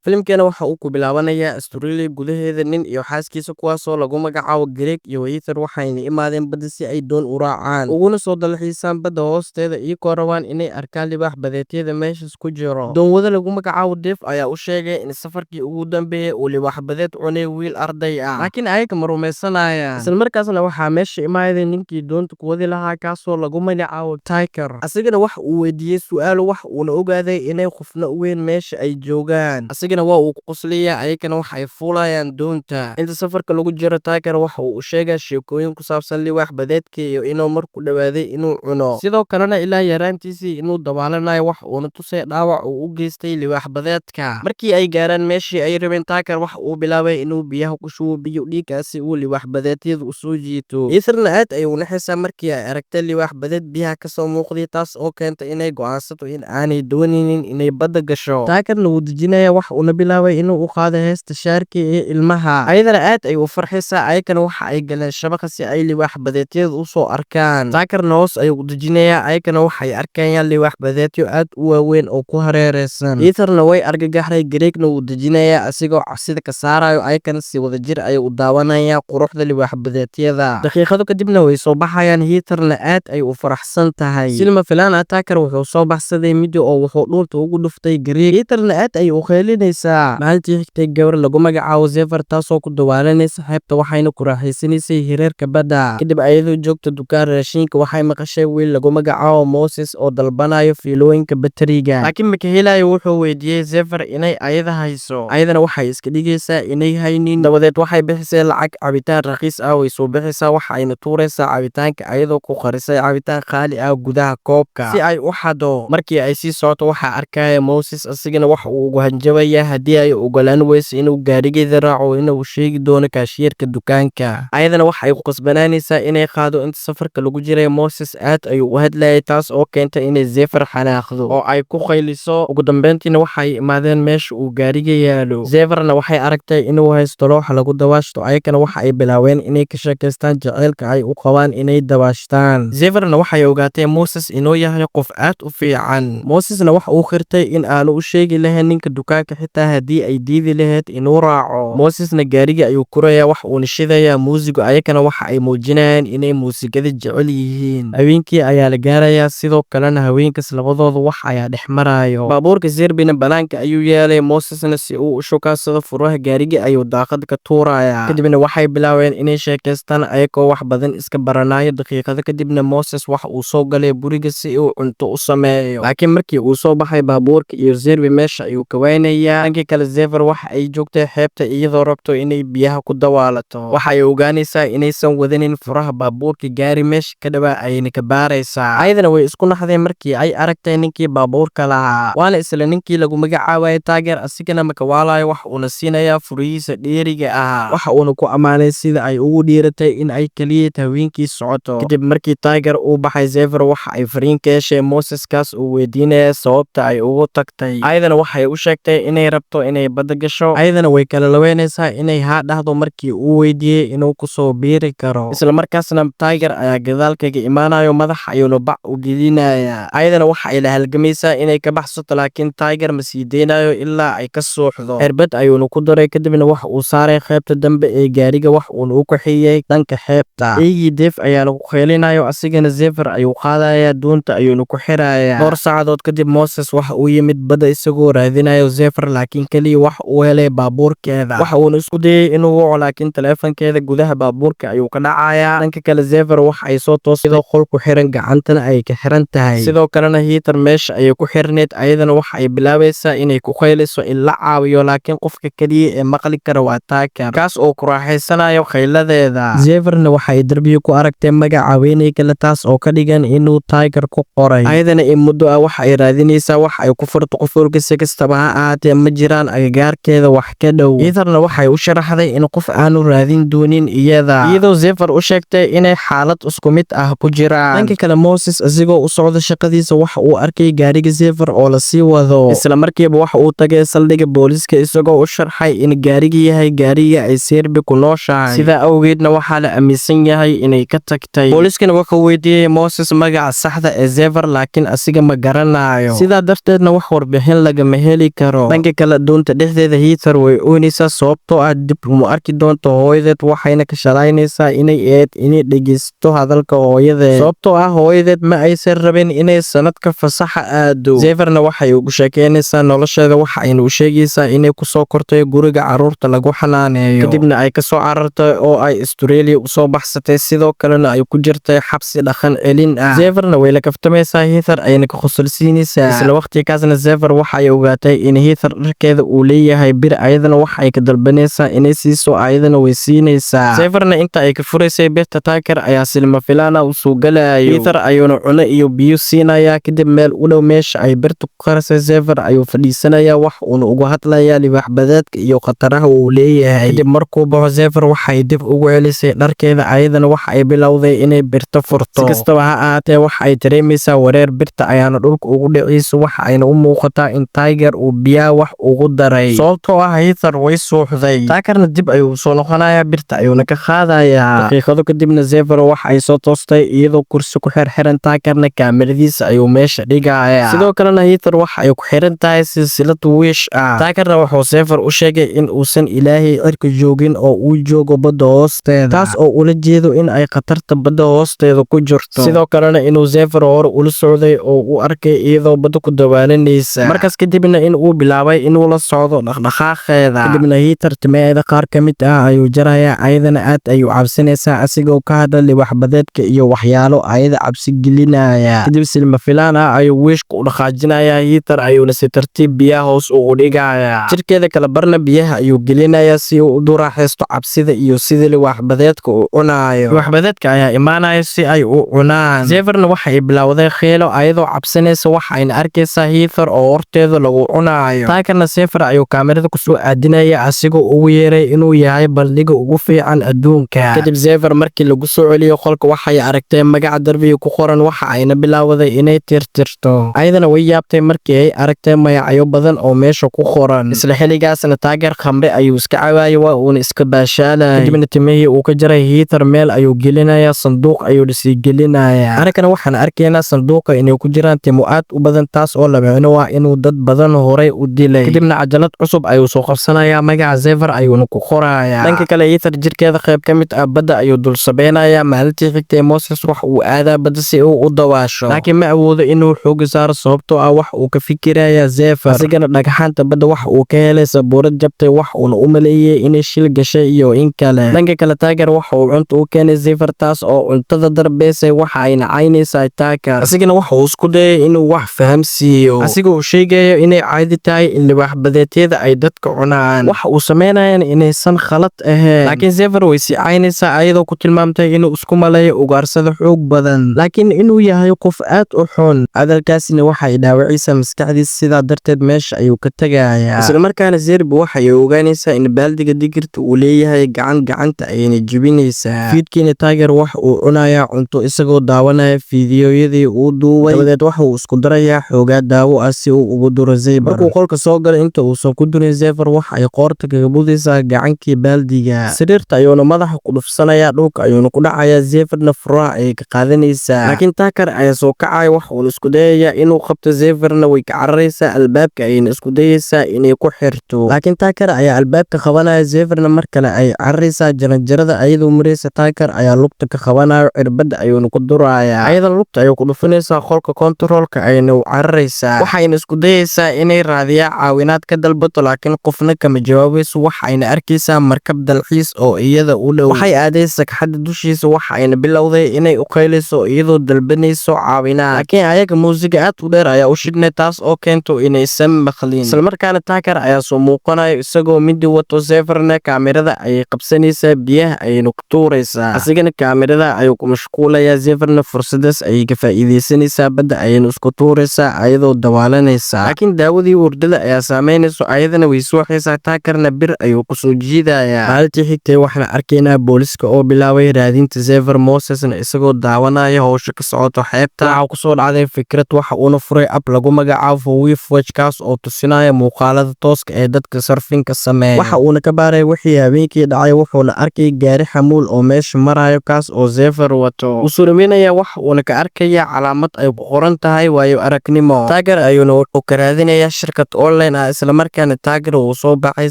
Filimkana waxa uu ku bilaabanayaa Australia gudaheeda nin iyo xaaskiisa kuwaasoo lagu magacaabo Greg iyo Heather waxayna imaadeen badda si ay doon u raacaan uguna soo dalxiisaan badda hoosteeda iyagoo rabaan inay arkaan libaax badeedyada meeshaas ku jiro. Doonwada lagu magacaabo Dave ayaa u sheegay in safarkii ugu dambeeyay uu libaax badeed cunay wiil arday ah, laakiin ayaga ma rumaysanayaan. Isla markaasna waxaa meesha imaaday ninkii doonta ku wadi lahaa kaasoo lagu magacaabo Tiger. Asigana waxa uu weydiiyey su'aalo wax uuna ogaaday inay qofna u weyn meesha ay joogaan. waa uu ku qoslaya ayagana waxay fuulayaan doonta. Inta safarka lagu jiro Tiger waxa uu sheegay sheekooyin ku saabsan libaax badeedka iyo inuu markuu dhawaaday inuu cuno, sidoo kalena ilaa yaraantiisii inuu dabaalanayo wax uuna tusay dhaawac uu u geystay libaax badeedka. Markii ay gaaraan meeshii ay rabeen Tiger waxa uu bilaabay inuu biyaha ku shubo biyo dhiiggaasi uu libaax badeedyada u soo jiito. Heatherna aad ayuu naxaysaa markii ay aragtay libaax badeed biyaha kasoo muuqday taas oo keentay inay go'aansato in aanay dooninin inay badda gasho. Tigerna wuu dejinaya wax uuna bilaabay inuu u qaado heesta shaarka ee ilmaha. Ayadana aad ay u farxaysaa ayagana waxa ay galeen shabaqa si ay libaax badeedyada u soo arkaan. Tigerna hoos ayuu u dejinayaa ayagana waxay arkayaan libaax badeedyo aad u waaweyn oo ku hareeraysan. Heatherna way argagaxday, Gregna wuu dejinayaa asigoo cabsida ka saarayo ayagana si wadajir ay u daawanayaan quruxda libaax badeedyada. Daqiiqado kadibna way soo baxayaan, Heatherna aad ay u faraxsan tahay. Silma filaan ah Tiger wuxuu soo baxsaday midi oo wuxuu dhulta ugu dhuftay Greg. Heatherna aad ay u qeylinaysaa. Maalintii xigtay gabar lagu magacaabo Zephyr taasoo ku dawaalanaysa xeebta waxayna ku raaxaysanaysay hireerka badda. Kadib ayadoo joogta dukaan raashinka waxay maqashay wiil lagu magacaabo Moses oo dalbanayo fiilooyinka bateriga, laakiin ma ka helayo. Wuxuu weydiiyey Zephyr inay ayada hayso, ayadana waxay iska dhigaysaa inay haynin. Dabadeed waxay bixisay lacag cabitaan raqiis ah, way soo bixaysaa waxayna tuuraysaa cabitaanka ayadoo ku qarisay cabitaan qaali ah gudaha koobka si ay u xado. Markii ay sii socoto waxaa arkaya Moses asigana wax uu ugu hanjabaya haddii ay ogolaan weyso inuu gaarigeeda raaco inuu sheegi doono kaashiyerka dukaanka. Ayadana waxay ku qasbanaanaysaa inay qaado. Inta safarka lagu jiray Moses aad ayuu u hadlayay taas oo keentay inay Zephyr xanaaqdo oo ay ku qayliso. Ugu dambeyntiina waxay imaadeen meesha uu gaariga yaalo. Zephyrna waxay aragtay inuu haysto loox lagu dawaashto ayagana waxa ay bilaabeen inay ka sheekaystaan jaceylka ay u qabaan inay dawaashtaan. Zephyrna waxay ogaatay Moses inuu yahay qof aad u fiican. Mosesna waxa uu khirtay in aanu u sheegi lahayn ninka dukaanka xitaa haddii ay diidi lahayd inuu raaco. Mosesna gaariga ayuu kuraya wax uuna shidayaa muusiga ayagana waxa ay muujinayaan inay muusigada jecel yihiin. Haweenkii ayaa la gaarayaa, sidoo kalena haweenkaas labadooda wax ayaa dhex marayo. Baabuurka Zerbina banaanka ayuu yeelay, Mosesna si uu u shukaansado furaha gaariga ayuu daaqad ka tuuraya. Kadibna waxay bilaabeen inay sheekaystaan ayagoo wax badan iska baranayo. Daqiiqado kadibna Moses waxa uu soo galay guriga si uu cunto u sameeyo, laakiin markii uu soo baxay baabuurka iyo Zerbi meesha ayuu ka waynayaa. Dhanka kale Zephyr waxa ay joogtay xeebta iyadoo rabto inay biyaha ku dawaalato. Waxa ay ogaanaysaa inaysan wadanin furaha baabuurka gaari meesha ka dhawaa ayna ka baaraysaa. Ayadana way isku naxdeen markii ay aragtay ninkii baabuurka lahaa, waana isla ninkii lagu magacaabayay Tiger. Asigana makawaalayo wax uuna siinayaa furihiisa dheeriga ah, waxa uuna ku ammaanay sida ay ugu dhiiratay in ay kaliya haweenkii socoto. Kadib markii Tiger uu baxay Zephyr waxa ay fariin ka heshay Moses kaas uu weydiinaya sababta ay ugu tagtay. Ayadana waxay u sheegtay inay rabto inay badda gasho. Ayadana way kala laweynaysaa inay haa dhahdo markii uu weydiiyey inuu ku soo biiri karo. Isla markaasna Tiger ayaa gadaal kaga imaanayo, madax ayuuna bac u gelinayaa. Ayadana waxa ay la halgamaysaa inay ka baxsato, laakiin Tiger ma sii deynayo ilaa ay ka sooxdo. Cirbad ayuuna ku daray kadibna waxa uu saaray qaybta dambe ee gaariga wax uuna u kaxeeyay dhanka xeebta. Eegii Dave ayaana ku qeylinayo, asigana Zephyr ayuu qaadayaa doonta ayuuna ku xirayaa. Dhowr saacadood kadib Moses waxa uu yimid badda isagoo raadinayo Zephyr, laakiin kaliya wax uu helay baabuurkeeda. Waxa uuna isku dayay inuu waco laakiin taleefankeeda gudaha baabuurka ayuu ka dhacayaa. Dhanka kale Zephyr waxa ay soo toosay qol ku xiran, gacantana ay ka xiran tahay, sidoo kalena Heather meesha ayay ku xirneed. Ayadana waxa ay bilaabaysaa inay ku qayliso in la caawiyo, laakiin qofka kaliya ee maqli kara waa Tiger kaas oo ku raaxaysanayo qayladeeda. Zephyrna waxa ay darbiga ku aragtay magaca haweeney kale taas oo ka dhigan inuu Tiger ku qoray. Ayadana in muddo ah waxa ay raadinaysaa wax ay ku furto qofka si kastaba ha ahaatee ma jiraan agagaarkeeda wax ka dhow. Heatherna waxay u sharaxday in qof aanu raadin doonin iyadoo Zephyr u sheegtay inay xaalad isku mid ah ku jiraan. Dhanka kale Moses asigoo u socda shaqadiisa waxa uu arkay gaariga Zephyr oo la sii wado. Isla markiiba waxa uu tagay saldhigga booliska isagoo u sharxay in gaariga yahay gaariga ay Zerbi ku nooshahay, sidaa awgeedna waxaa la aaminsan yahay inay ka tagtay. Booliskana wuxuu weydiiyey Moses magaca saxda ee Zephyr, laakiin asiga ma garanayo, sidaa darteedna wax warbixin lagama heli karo. Dhanka dhanka kale doonta dhexdeeda Heather way oynaysaa sababtoo ah dib uma arki doonto hooyadeed waxayna ka shalaynaysaa inay ahayd inay dhegeysto hadalka hooyadeed sababtoo ah hooyadeed ma aysan rabin inay sanadka fasaxa aado. Zeverna waxay ugu sheekeynaysaa nolosheeda waxayna u sheegaysaa inay kusoo kortay guriga carruurta lagu xanaaneeyo kadibna ay kasoo carartay oo ay Australia usoo baxsatay sidoo kalena ay ku jirtay xabsi dhaqan celin ah. Zeverna way la kaftamaysaa Heather ayna ka qosolsiinaysaa isla waqtigaasna Zever waxay ogaatay in Heather dharkeeda uu leeyahay bir ayadana waxay ka dalbanaysaa inay siiso ayadana way siinaysaa. Zeverna inta ay ka furaysay birta Tucker ayaa silma filaana u soo galayo Heather ayuuna cuno iyo biyo siinaya kadib meel u dhow meesha ay birta ku qarasay Zever ayuu fadhiisanaya wax uuna uga hadlaya libaax-badeedka iyo khataraha uu leeyahay. Kadib markuu baxo Zever waxay dib ugu celisay dharkeeda ayadana waxa ay bilowday inay birta furto. Si kastaba ha ahaatee waxa ay dareemaysaa wareer birta ayaana dhulka ugu dhacayso waxa ayna u muuqataa in Tiger uu biyaha wax ugu daray sababtoo ah Heather way suuxday. Tuckerna dib ayuu soo noqonayaa birta ayuuna ka qaadayaa. Daqiiqado kadibna Zever waxa ay soo toostay iyadoo kursi ku xirxiran Tuckerna kaamiradiisa ayuu meesha dhigaya sidoo kalena Heather waxa ay ku xiran tahay silsilad wiish ah. Tuckerna wuxuu Zever u sheegay in uusan ilaahay cirka joogin oo uu joogo badda hoosteeda taas oo ula jeedo in ay khatarta badda hoosteeda ku jirto sidoo kalena inuu Zever hore ula socday oo uu arkay iyadoo badda ku dawaalanaysa markaas kadibna in uu bilaabay inuu la socdo dhaqdhaqaaqeeda kadibna Heather timaheeda qaar ka mid ah ayuu jarayaa ayadana aad ayuu cabsanaysaa asigoo ka hadla libaax-badeedka iyo waxyaalo ayada cabsi gelinaya kadib silma filaan ah ayuu wiishka u dhaqaajinayaa Heather ayuuna si tartiib biyaha hoos ugu dhigayaa jirkeeda kala barna biyaha ayuu gelinayaa si uu u duraaxaysto cabsida iyo sidii libaax-badeedka uu cunayo. Libaax-badeedka ayaa imaanaya si ay u cunaan. Zeverna waxay bilowday khiilo ayadoo cabsanaysa waxayna arkaysaa Heather oo horteeda lagu cunayo. Tuckerna Zever ayuu kaamirada kusoo aadinaya asigoo ugu yeeray inuu yahay bandhiga ugu fiican adduunka. Kadib Zever markii lagu soo celiyo qolka waxay aragtay magaca darbiga ku qoran waxa ayna bilowday inay tirtirto. Ayadana way yaabtay markii ay aragtay magacyo badan oo meesha ku qoran. Isla xilligaasna Tucker khamri ayuu iska cawaayay waa uuna iska baashaalay. Kadibna timihii uu ka jaray Heather meel ayuu gelinayaa sanduuq ayuu sii gelinayaa. Arkana waxaan arkaynaa sanduuqa inay ku jiraan timo aad u badan taas oo la micno waa inuu dad badan horey u dilay. Kadibna cajalad cusub ayuu soo qabsanayaa magaca Zever ayuuna ku qorayaa. Dhanka kale Heather jirkeeda qayb ka mid ah badda ayuu dul sabeynayaa maalintii xigtay Moses wax uu aadaa badda si uu u dawaasho laakiin ma awoodo inuu xoog saaro sababtoo ah wax uu ka fikiraya Zever asigana dhagxaanta badda wax uu ka helay sabuurad jabtay wax uuna u maleeyay inay shil gashay iyo in kale. Dhanka kale Tucker waxa uu cunto u keenay Zever taas oo cuntada darbeysay waxa ayna caynaysaa Tucker asigana waxa uu isku dayay inuu wax fahamsiiyo asigoo uu sheegayo inay caadi tahay in libaax-badeedyada ay dadka cunaan waxa uu sameynayaan inaysan khalad ahayn laakiin Zever way sii caynaysaa ayadoo ku tilmaamtay inuu isku maleeyo ugaarsada xoog badan laakiin inuu yahay qof aad u xun. Hadalkaasina waxa ay dhaawacaysaa maskaxdiisa sidaa darteed meesha ayuu ka tagayaa isla markaana Zerbi waxa ay ogaanaysaa in baaldiga digirta uu leeyahay gacanta ayna jebinaysaa. Fiidkiina Tucker waxa uu cunayaa cunto isagoo daawanaya fiidiyoyadii uu duubay dabadeed waxa uu isku darayaa xoogaa daawo ah si uu ugu duro Zever. Markuu qolka soo galay inta uusan ku durin Zever waxa ay qoorta kaga budaysaa gacankii baaldiga sariirta ayuuna madaxa ku dhufsanayaa dhulka ayuuna ku dhacayaa Zeverna furaha ayay ka qaadanaysaa laakiin Tucker ayaa soo kacaya wax uuna isku dayayaa inuu qabto Zeverna way ka cararaysaa albaabka ayayna isku dayaysaa inay ku xirto laakiin Tucker ayaa albaabka qabanaya Zeverna mar kale ay cararaysaa jaranjarada ayadoo maraysa Tucker ayaa lugta ka qabanayo cirbada ayuuna ku durayaa ayadana lugta ayuu ku dhufanaysaa qolka kontaroolka ayayna u cararaysaa waxayna isku dayaysaa inay raadiyaa caawinaad ka dalbato laakiin qofna kama jawaabayso waxayna arkaysaa markab dalxiis oo iyada u dhow waxay aadaysaa sagxadda dushiisa waxayna bilowday inay u qayliso iyadoo dalbanayso caawinaad laakiin ayaga muusiga aad u dheer ayaa u shidhnay taas oo keento inaysan maqlin isla markaana Tucker ayaa soo muuqanayo isagoo midi wato Zeverna kaamirada ayay qabsanaysaa biyaha ayayna ku tuuraysaa asigana kaamirada ayuu ku mashquulayaa Zeverna fursadaas ayay ka faa'iidaysanaysaa badda ayayna isku tuuraysaa ayadoo dawaalanaysa laakiin daawadii wurdada ayaa saameynayso ayadana way suuxaysaa Tuckerna bir ayuu ku soo jiidayaa. Maalintii xigtay waxaan arkaynaa booliska oo bilaabay raadinta Zever Mosesna isagoo daawanaya howsha ka socoto xeebta waxa ku soo dhacday fikrad waxa uuna furay app lagu magacaabo Wavewatch kaas oo tusinaya muuqaalada tooska ee dadka surfinka sameeya waxa uuna ka baaray wixii habeenkii dhacay wuxuuna arkay gaari xamuul oo meesha marayo kaas oo Zever wato u suuraminaya waxa uuna ka arkaya calaamad ay ku qoran tahay waayo aragnimo Tucker ayuuna wuxuu ka raadinayaa shirkad online online ah isla markaana Tiger uu soo baxay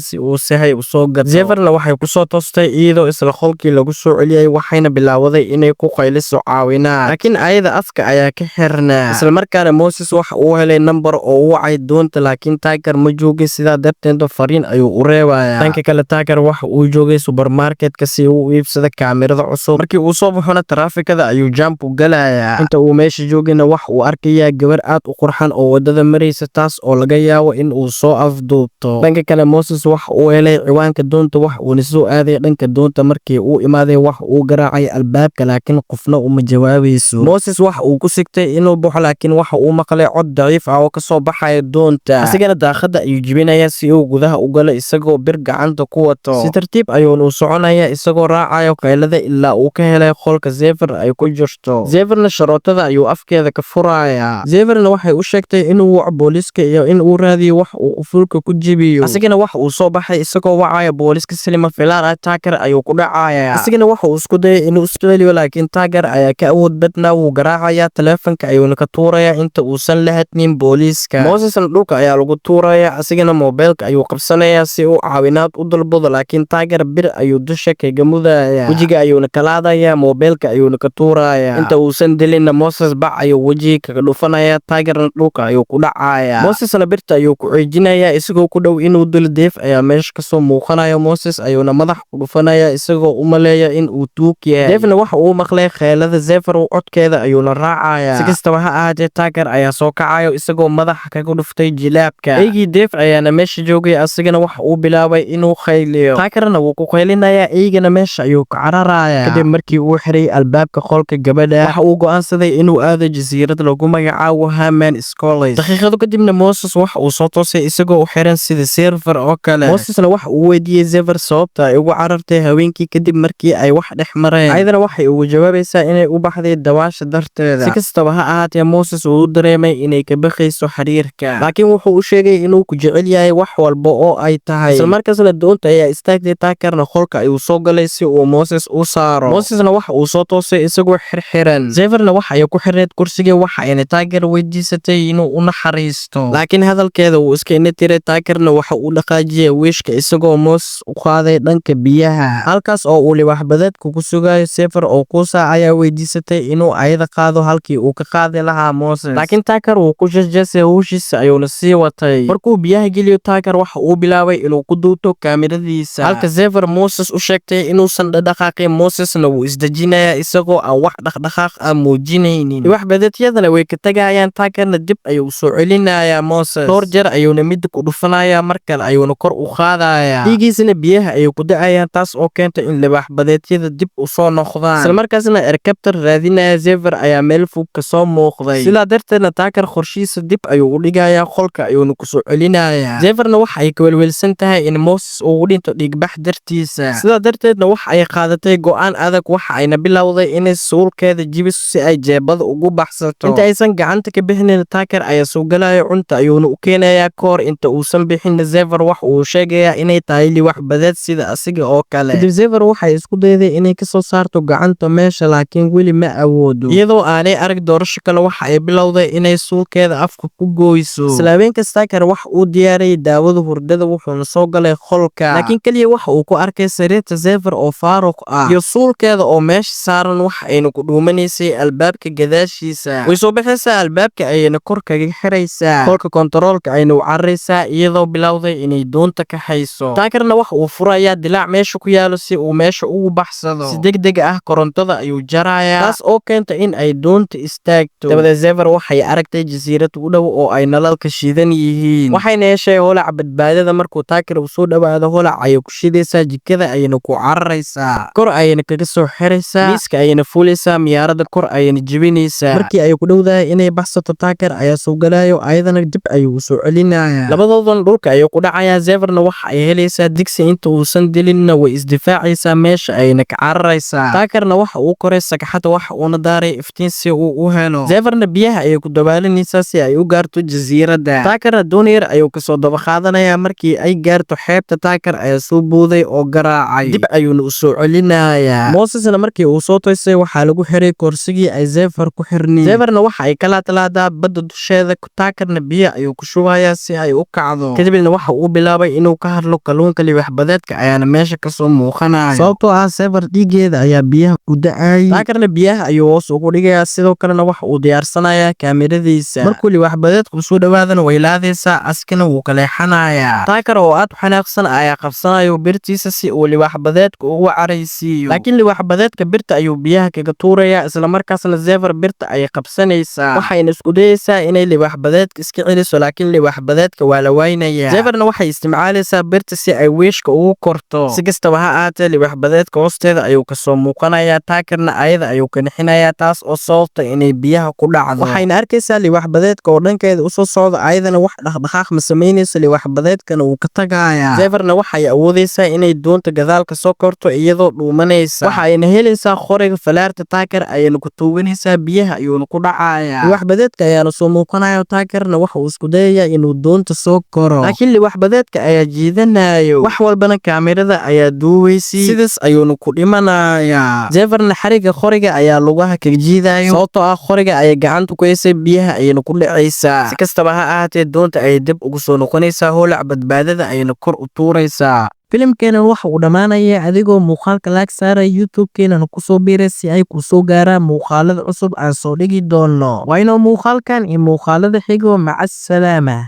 si uu sahay u soo gato. Zeverna waxay ku soo toostay iyadoo isla qolkii lagu soo celiyay waxayna bilowday inay ku qayliso caawinaad. Laakiin ayada afka ayaa ka xirnaa. Isla markaana Moses waxa uu helay number oo u wacay doonta laakiin Tiger ma joogin sidaa darteed fariin ayuu u reebayaa. Dhanka kale Tiger waxa uu joogay supermarket-ka si uu u iibsado kaamirada cusub. Markii uu soo baxona taraafikada ayuu jump u galayaa. Inta uu meesha joogayna wax uu arkayaa gabar aad u qurxan oo wadada maraysa taas oo laga yaabo in uu soo afduubto. Dhanka kale Moses waxa uu helay ciwaanka doonta wax uuna soo aaday dhanka doonta markii uu imaaday wax uu garaacay albaabka laakiin qofna uma jawaabayso. Moses waxa uu ku sigtay inuu baxo laakiin waxa uu maqlay cod daciif ah oo ka soo baxaya doonta. Asigana daaqada ayuu jibinayaa si uu gudaha u galo isagoo bir gacanta ku wato. Si tartiib ayuuna u soconayaa isagoo raacayo qaylada ilaa uu ka helay qolka Zever ay ku jirto. Zeverna sharootada ayuu afkeeda ka furayaa. Zeverna waxay u sheegtay inuu waco booliska iyo in uu raadiyo wax uu fulka ku jibiyo. Asigana waxa uu soo baxay isagoo wacaya booliska silima filaan ah Tiger ayuu ku dhacayaa. Asigana waxa uu isku dayay inuu Australia laakiin Tiger ayaa ka awood badnaa wuu garaacaya taleefanka ayuuna ka tuuraya inta uusan la hadnin booliska. Mosesna dhulka ayaa lagu tuuraya asigana mobilka ayuu qabsanaya si uu caawinaad u dalbado laakiin Tiger bir ayuu dusha kaga mudaya. Wajiga ayuuna kalaadaya mobilka ayuuna ka tuuraya. Inta uusan dilinna Moses bac ayuu wajiga kaga dhufanaya Tigerna dhulka ayuu ku dhacaya. Mosesna birta ayuu ku ceejinaya isagoo ku dhow inuu dilo Dave ayaa meesha ka soo muuqanaya Moses ayuuna madax ku dhufanaya isagoo u maleeya in uu tuug yahay. Dave waxa uu maqlay kheelada Zever codkeeda ayuuna raacaya. Si kastaba ha ahaatee Tiger ayaa soo kacayo isagoo madaxa kaga dhuftay jilaabka. Eygii Dave ayaana meesha joogay asigana waxa uu bilaabay inuu khayliyo. Tigerna wuu ku khaylinaya eygana meesha ayuu ka cararaya. Kadib markii uu xiray albaabka qolka gabadha waxa uu go'aansaday inuu aado jasiirad lagu magacaabo Haman Scholars. Daqiiqado kadibna Moses waxa uu soo toosay isagoo u xiran sida server oo kale. Mosesna waxa uu weydiiyay Zever sababta ay ugu carartay haweenkii kadib markii ay wax dhex mareen. Ayadana waxay ugu jawaabaysaa inay u baxday dawaasha darteeda. Si kastaba ha ahaatee Moses uu dareemay inay ka baqayso xiriirka. Laakiin wuxuu u sheegay inuu ku jecel yahay wax walba oo ay tahay. Isla markaasna doonta ayaa istaagtay Tigerna qolka ayuu soo galay si uu Moses u saaro. Mosesna waxa uu soo toosay isagoo xirxiran. Zeverna waxa ay ku xirneed kursiga waxa ayna Tiger weydiisatay inuu u naxariisto. Laakiin hadalkeeda uu iska inatiray Tigerna waxa uu dhaqaajiyay wiishka isagoo Moses u qaaday dhanka biyaha. Halkaas oo uu libax badeedku ku sugayo Zever oo Kusa ayaa weydiisatay inuu ayada qaado halkii uu ka qaadi lahaa Moses. Laakiin Tiger wuu ku jeesjeesay hawshiisa ayuuna sii watay. Markuu biyaha geliyo Tiger waxa uu bilaabay inuu ku duubto kaamiradiisa. Halka Zever Moses u sheegtay inuusan dhaqaaqin Mosesna wuu isdejinaya isagoo aan wax dhaqdhaqaaq ah muujinaynin. Libax badeedyadana way ka tagayaan Tigerna dib ayuu soo celinaya Moses. Dhowr jeer ayuuna mid ku dhufanaya mar kale ayuuna kor u qaadaya. Dhiigiisana biyaha ayuu ku dhacayaan taas oo keentay in libax badeedyada dib u soo noqdaan. Isla markaasna helicopter raadinaya Zever ayaa meel fog ka soo muuqday. Sidaa darteedna Tiger qorshiisa dib ayuu u dhigayaa qolka ayuuna ku soo celinaya. Zeverna waxa ay ka welwelsan tahay in Moses uu dhinto dhiigbax dartiisa. Sidaa darteedna waxa ay qaadatay go'aan adag waxa ayna bilowday inay suulkeeda jibiso si ay jeebada ugu baxsato. Inta aysan gacanta ka bixinin Tiger ayaa soo galaya cunta ayuuna u keenayaa koor inta uusan bixin Zever waxa uu sheegayaa inay tahay libax badeed sida asiga oo kale. Kadib Zever waxay isku dayday inay ka soo saarto gacanta meesha laakiin weli ma awoodo. Iyadoo aanay arag doorasho kale waxa ay bilowday inay suulkeeda afka ku gooyso. Isla habeenkaas Tiger waxa uu diyaariyay daawada hurdada wuxuuna soo galay qolka. Laakiin kaliya waxa uu ku arkay sariirta Zever oo faaruq ah iyo suulkeeda oo meesha saaran waxa ayna ku dhuumanaysay albaabka gadaashiisa. Way soo baxaysaa albaabka ayayna kor kaga xiraysaa. Qolka kontaroolka ayna u cararaysaa iyadoo bilowday inay doonta ka hayso. Tigerna waxa uu furayaa dilaac meesha ku yaalo si uu meesha ugu baxsado. Si degdeg ah korontada ayuu jarayaa taas oo keenta in ay doonta istaagto. Dabadeed Zever waxay aragtay jasiirad u dhow oo ay nalalka shidan yihiin. Waxayna heshay holac badbaadada markuu Tiger uu soo dhawaado holac ayay ku shidaysaa jikada ayayna ku cararaysaa. Kor ayayna kaga soo xiraysaa miiska ayayna fuulaysaa miyaarada kor ayayna jibinaysaa. Markii ay ku dhowdahay inay baxsato Tiger ayaa soo galayo ayadana dib ayuu soo celinaya. Labadoodan dhulka ayuu ku dhacayaa Zeverna waxa ay helaysaa digsi inta uusan dilinna way isdifaacaysaa meesha ayayna ka cararaysaa. Tigerna waxa uu koray sagxada waxa uuna daaray iftiin si uu u helo. Zeverna biyaha ayay ku dabaalanaysaa si ay u gaarto jasiiradda. Tigerna doon yar ayuu kasoo daba qaadanayaa markii ay gaarto xeebta Tiger ayaa soo booday oo garaacay. Dib ayuuna u soo celinayaa. Mosesna markii uu soo toosay waxaa lagu xiray kursigii ay Zever ku xirneen. Zeverna waxa ay kala talaadaa badda dusheeda Tigerna biyo ayuu ku shubayaa si ay u kacdo. Kadibna waxa uu bilaabay inuu ka hadlo kalluunka libaax-badeedka ayaana meesha kasoo muuqanaya, sababtoo ah Zephyr dhiigeeda ayaa biyaha ku da'ay. Tuckerna biyaha ayuu hoos ugu dhigayaa, sidoo kalena waxa uu diyaarsanayaa kaamiradiisa. Markuu libaax-badeedku soo dhawaadana way laadaysaa, askana wuu ka leexanayaa. Tucker oo aad u xanaaqsan ayaa qabsanayo birtiisa si uu libaax-badeedka ugu caraysiiyo, laakiin libaax-badeedka birta ayuu biyaha kaga tuurayaa, isla markaasna Zephyr birta ayay qabsanaysaa. waxayna isku dayaysaa inay libaax-badeedka iska celiso, laakiin libaax-badeedka waa la waynayaa. Zephyrna waxay isticmaalaysaa birta si ay wiishka ugu korto. Si kastaba ha ahaatee, libaax-badeedka hoosteeda ayuu kasoo muuqanayaa. Tuckerna ayada ayuu ka nixinayaa, taas oo sababta inay biyaha ku dhacdo. waxayna arkaysaa libaax-badeedka oo dhankeeda usoo socda, ayadana wax dhaqdhaqaaq ma samaynayso, libaax-badeedkana wuu ka tagayaa. Zephyrna waxay awoodaysaa inay doonta gadaal ka soo korto iyadoo dhuumanaysa. waxayna helaysaa qoriga falaarta Tucker ayayna ku tuuganaysaa, biyaha ayuuna ku dhacayaa. libaax-badeedka ayaana soo muuqanaya. Tuckerna waxa uu isku dayayaa inuu doonta soo koro, laakiin libaax-badeedka ayaa jiidanayo, wax walbana kaamirada ayaa duubaysay, sidaas ayuuna ku dhimanayaa. Zephyrna xariga qoriga ayaa lugaha ka jiidayo, sababtoo ah qoriga ayay gacanta ku haysay, biyaha ayayna ku dhacaysaa. Si kastaba ha ahaatee, doonta ayay dib ugu soo noqonaysaa, holac badbaadada ayayna kor u tuuraysaa. filimkeenan waxa uu dhammaanaya adigoo muuqaalka laag saaraya youtube-keenana kusoo biiray si ay ku soo gaaraan muuqaalada cusub aan soo dhigi doono. waa inoo muuqaalkan iyo muuqaalada xigo. maca asalaama.